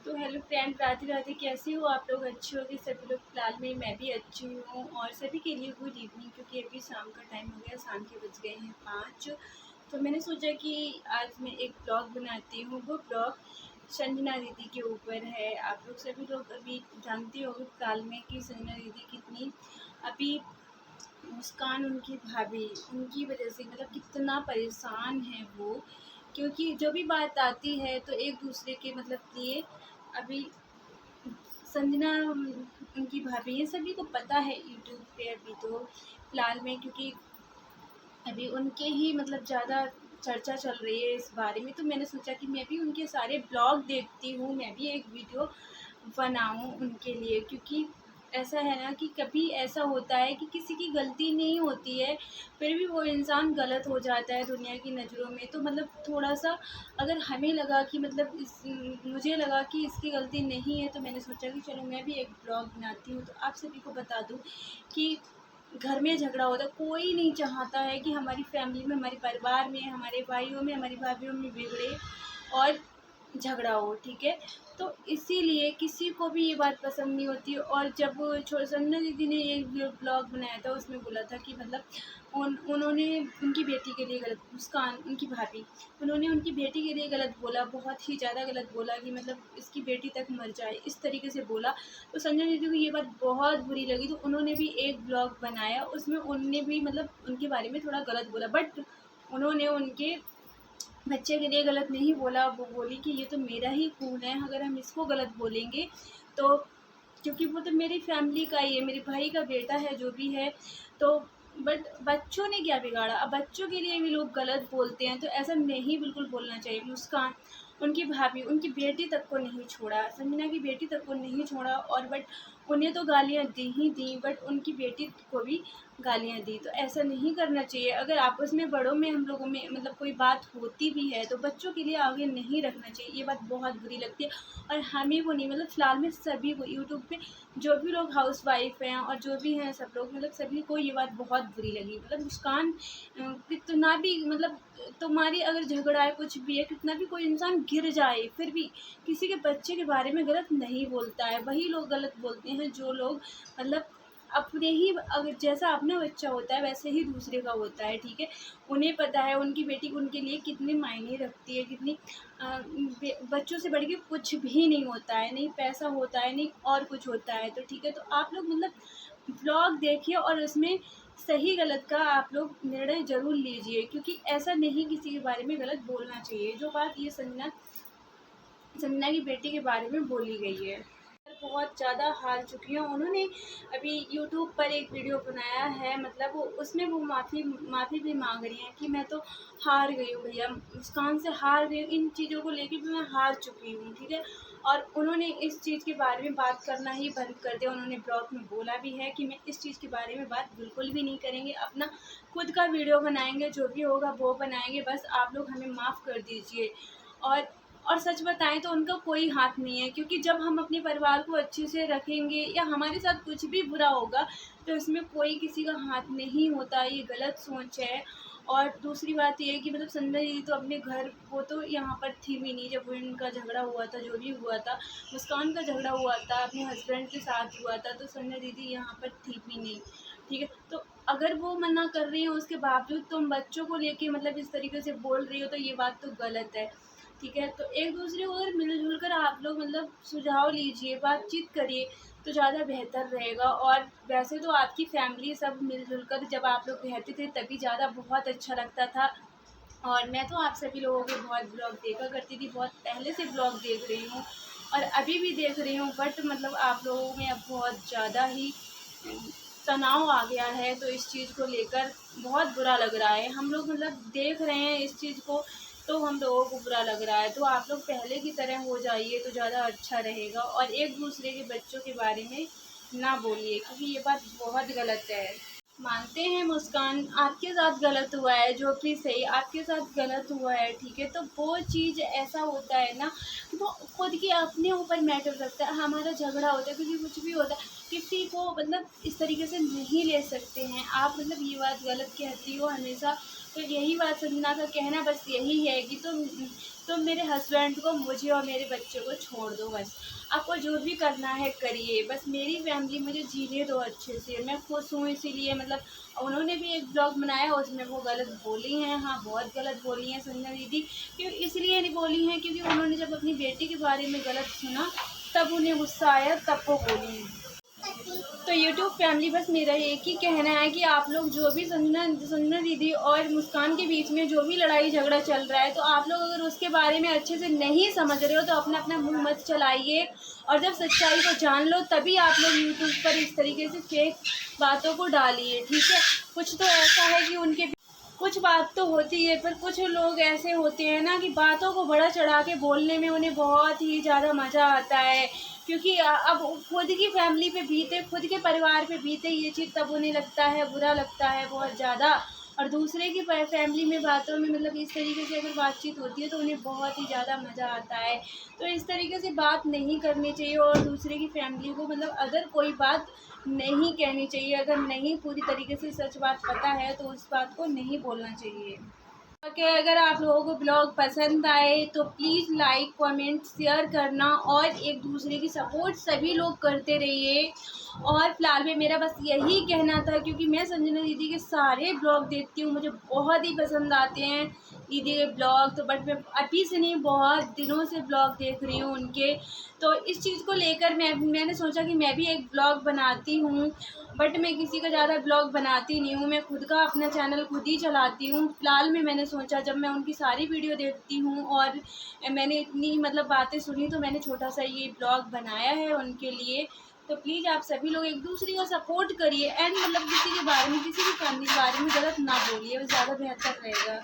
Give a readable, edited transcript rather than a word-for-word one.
तो hello friend, Radhe Radhe. कैसे हो आप लोग? अच्छे हो कि सभी लोग? फिलहाल में मैं भी अच्छी हूँ और सभी के लिए गुड इवनिंग, क्योंकि अभी शाम का टाइम हो गया, शाम के बज गए हैं 5। तो मैंने सोचा कि आज मैं एक ब्लॉग बनाती हूँ। वो ब्लॉग संजना दीदी के ऊपर है। आप लोग सभी लोग अभी जानते हो फिलहाल में कि संजना दीदी कितनी अभी मुस्कान उनकी भाभी उनकी वजह से मतलब कितना परेशान है वो, क्योंकि जो भी बात आती है तो एक दूसरे के मतलब लिए अभी संजना उनकी भाभी ये सभी को पता है यूट्यूब पे अभी तो फ़िलहाल में, क्योंकि अभी उनके ही मतलब ज़्यादा चर्चा चल रही है इस बारे में। तो मैंने सोचा कि मैं भी उनके सारे ब्लॉग देखती हूँ, मैं भी एक वीडियो बनाऊँ उनके लिए, क्योंकि ऐसा है ना कि कभी ऐसा होता है कि किसी की गलती नहीं होती है, फिर भी वो इंसान गलत हो जाता है दुनिया की नज़रों में। तो मतलब थोड़ा-सा अगर हमें लगा कि मतलब मुझे लगा कि इसकी गलती नहीं है, तो मैंने सोचा कि चलो मैं भी एक ब्लॉग बनाती हूँ। तो आप सभी को बता दूँ कि घर में झगड़ा होता है, कोई नहीं चाहता है कि हमारी फैमिली में, हमारे परिवार में, हमारे भाइयों में, हमारी भाभीयों में बिगड़े और झगड़ा हो, ठीक है? तो इसीलिए किसी को भी ये बात पसंद नहीं होती। और जब संजना दीदी ने एक ब्लॉग बनाया था, उसमें बोला था कि मतलब उन्होंने उनकी बेटी के लिए गलत, मुस्कान उनकी भाभी, उन्होंने उनकी बेटी के लिए गलत बोला, बहुत ही ज़्यादा गलत बोला कि मतलब इसकी बेटी तक मर जाए, इस तरीके से बोला। तो संजना दीदी को ये बात बहुत बुरी लगी, तो उन्होंने भी एक ब्लॉग बनाया, उसमें उनने भी मतलब उनके बारे में थोड़ा गलत बोला, बट उन्होंने उनके बच्चे के लिए गलत नहीं बोला। वो बोली कि ये तो मेरा ही खून है, अगर हम इसको गलत बोलेंगे तो, क्योंकि वो तो मेरी फैमिली का ही है, मेरे भाई का बेटा है, जो भी है। तो बट बच्चों ने क्या बिगाड़ा? अब बच्चों के लिए भी लोग गलत बोलते हैं, तो ऐसा नहीं बिल्कुल बोलना चाहिए। मुस्कान उनकी भाभी उनकी बेटी तक को नहीं छोड़ा, संजना की बेटी तक को नहीं छोड़ा, और बट उन्हें तो गालियाँ दी ही दी, बट उनकी बेटी को भी गालियाँ दी। तो ऐसा नहीं करना चाहिए। अगर आपस में बड़ों में हम लोगों में मतलब कोई बात होती भी है, तो बच्चों के लिए आगे नहीं रखना चाहिए। ये बात बहुत बुरी लगती है। और हमें वो नहीं, मतलब फ़िलहाल में सभी को यूट्यूब पे जो भी लोग हाउसवाइफ़ हैं और जो भी हैं सब लोग, मतलब सभी को ये बात बहुत बुरी लगी। मतलब मुस्कान कितना भी मतलब तुम्हारी अगर झगड़ा है, कुछ भी है, कितना भी कोई इंसान गिर जाए, फिर भी किसी के बच्चे के बारे में गलत नहीं बोलता है। वही लोग गलत बोलते हैं जो लोग मतलब अपने ही, अगर जैसा अपना बच्चा होता है वैसे ही दूसरे का होता है, ठीक है? उन्हें पता है उनकी बेटी उनके लिए कितनी मायने रखती है, कितनी बच्चों से बढ़ के कुछ भी नहीं होता है, नहीं पैसा होता है, नहीं और कुछ होता है। तो ठीक है, तो आप लोग मतलब व्लॉग देखिए और उसमें सही गलत का आप लोग निर्णय ज़रूर लीजिए, क्योंकि ऐसा नहीं किसी के बारे में गलत बोलना चाहिए। जो बात ये संजना की बेटी के बारे में बोली गई है, बहुत ज़्यादा हार चुकी हैं। उन्होंने अभी यूट्यूब पर एक वीडियो बनाया है, मतलब वो उसमें वो माफ़ी भी मांग रही हैं कि मैं तो हार गई हूँ भैया, मुस्कान से हार गई हूँ, इन चीज़ों को लेके भी मैं हार चुकी हूँ, ठीक है? और उन्होंने इस चीज़ के बारे में बात करना ही बंद कर दिया। उन्होंने ब्लॉग में बोला भी है कि मैं इस चीज़ के बारे में बात बिल्कुल भी नहीं करेंगे, अपना खुद का वीडियो बनाएंगे, जो भी होगा वो बनाएंगे, बस आप लोग हमें माफ़ कर दीजिए। और और सच बताएँ तो उनका कोई हाथ नहीं है, क्योंकि जब हम अपने परिवार को अच्छे से रखेंगे या हमारे साथ कुछ भी बुरा होगा, तो इसमें कोई किसी का हाथ नहीं होता, ये गलत सोच है। और दूसरी बात ये है कि मतलब संजना दीदी तो अपने घर, वो तो यहाँ पर थी भी नहीं जब उनका झगड़ा हुआ था, जो भी हुआ था, मुस्कान का झगड़ा हुआ था, अपने हस्बैंड के साथ हुआ था, तो संजना दीदी यहाँ पर थी भी नहीं, ठीक है? तो अगर वो मना कर रही हैं, उसके बावजूद तुम बच्चों को लेके मतलब इस तरीके से बोल रही हो, तो ये बात तो गलत है। ठीक है? तो एक-दूसरे को अगर मिल-जुल कर आप लोग मतलब सुझाव लीजिए, बातचीत करिए, तो ज़्यादा बेहतर रहेगा। और वैसे तो आपकी फैमिली सब मिल-जुल कर जब आप लोग रहते थे तभी ज़्यादा बहुत अच्छा लगता था। और मैं तो आप सभी लोगों के बहुत ब्लॉग देखा करती थी, बहुत पहले से ब्लॉग देख रही हूँ और अभी भी देख रही हूँ, बट मतलब आप लोगों में अब बहुत ज़्यादा ही तनाव आ गया है, तो इस चीज़ को लेकर बहुत बुरा लग रहा है। हम लोग मतलब देख रहे हैं इस चीज़ को, तो हम लोगों को बुरा लग रहा है। तो आप लोग पहले की तरह हो जाइए तो ज़्यादा अच्छा रहेगा, और एक-दूसरे के बच्चों के बारे में ना बोलिए, क्योंकि ये बात बहुत गलत है। मानते हैं मुस्कान, आपके साथ गलत हुआ है, जो कि सही आपके साथ गलत हुआ है, ठीक है? तो वो चीज़ ऐसा होता है ना कि वो खुद के अपने ऊपर मैटर रखता है। हमारा झगड़ा होता है, क्योंकि कुछ भी होता है, किसी को मतलब इस तरीके से नहीं ले सकते हैं। आप मतलब ये बात गलत कहती हो हमेशा, तो यही बात संजना का कहना बस यही है कि तुम मेरे हस्बैंड को, मुझे और मेरे बच्चों को छोड़ दो। बस आपको जो भी करना है करिए, बस मेरी फैमिली मुझे जीने दो अच्छे से, मैं खुश हूँ। इसीलिए मतलब उन्होंने भी एक ब्लॉग बनाया, उसमें वो गलत बोली हैं, हाँ बहुत गलत बोली हैं संजना दीदी। क्यों इसलिए नहीं बोली हैं क्योंकि उन्होंने जब अपनी बेटी के बारे में गलत सुना तब उन्हें गुस्सा आया, तब वो बोली हैं। तो यूट्यूब फैमिली बस मेरा एक ही कहना है कि आप लोग जो भी संजना दीदी और मुस्कान के बीच में जो भी लड़ाई झगड़ा चल रहा है, तो आप लोग अगर उसके बारे में अच्छे से नहीं समझ रहे हो तो अपना अपना मुंह मत चलाइए, और जब सच्चाई को जान लो तभी आप लोग यूट्यूब पर इस तरीके से फेक बातों को डालिए, ठीक है। कुछ तो ऐसा है कि उनके कुछ बात तो होती है, पर कुछ लोग ऐसे होते हैं ना कि बातों को बड़ा चढ़ा के बोलने में उन्हें बहुत ही ज़्यादा मज़ा आता है। क्योंकि अब खुद की फैमिली पे बीते, खुद के परिवार पे बीते ये चीज़, तब उन्हें लगता है, बुरा लगता है बहुत ज़्यादा। और दूसरे की फैमिली में बातों में मतलब इस तरीके से अगर बातचीत होती है तो उन्हें बहुत ही ज़्यादा मज़ा आता है। तो इस तरीके से बात नहीं करनी चाहिए, और दूसरे की फैमिली को मतलब अगर कोई बात नहीं कहनी चाहिए, अगर नहीं पूरी तरीके से सच बात पता है तो उस बात को नहीं बोलना चाहिए। ओके, अगर आप लोगों को ब्लॉग पसंद आए तो प्लीज़ लाइक कमेंट शेयर करना, और एक दूसरे की सपोर्ट सभी लोग करते रहिए। और फिलहाल में मेरा बस यही कहना था, क्योंकि मैं संजना दीदी के सारे ब्लॉग देखती हूँ, मुझे बहुत ही पसंद आते हैं दीदी के ब्लॉग। तो बट मैं अभी से नहीं, बहुत दिनों से ब्लॉग देख रही हूँ उनके। तो इस चीज़ को लेकर मैंने सोचा कि मैं भी एक ब्लॉग बनाती हूँ, बट मैं किसी का ज़्यादा ब्लॉग बनाती नहीं हूँ, मैं खुद का अपना चैनल खुद ही चलाती हूँ। फिलहाल में मैंने सोचा, जब मैं उनकी सारी वीडियो देखती हूँ और मैंने इतनी मतलब बातें सुनी, तो मैंने छोटा सा ये ब्लॉग बनाया है उनके लिए। तो प्लीज़ आप सभी लोग एक दूसरे को सपोर्ट करिए, एंड मतलब किसी के बारे में, किसी भी फैमिली के बारे में गलत ना बोलिए, वो ज़्यादा बेहतर रहेगा।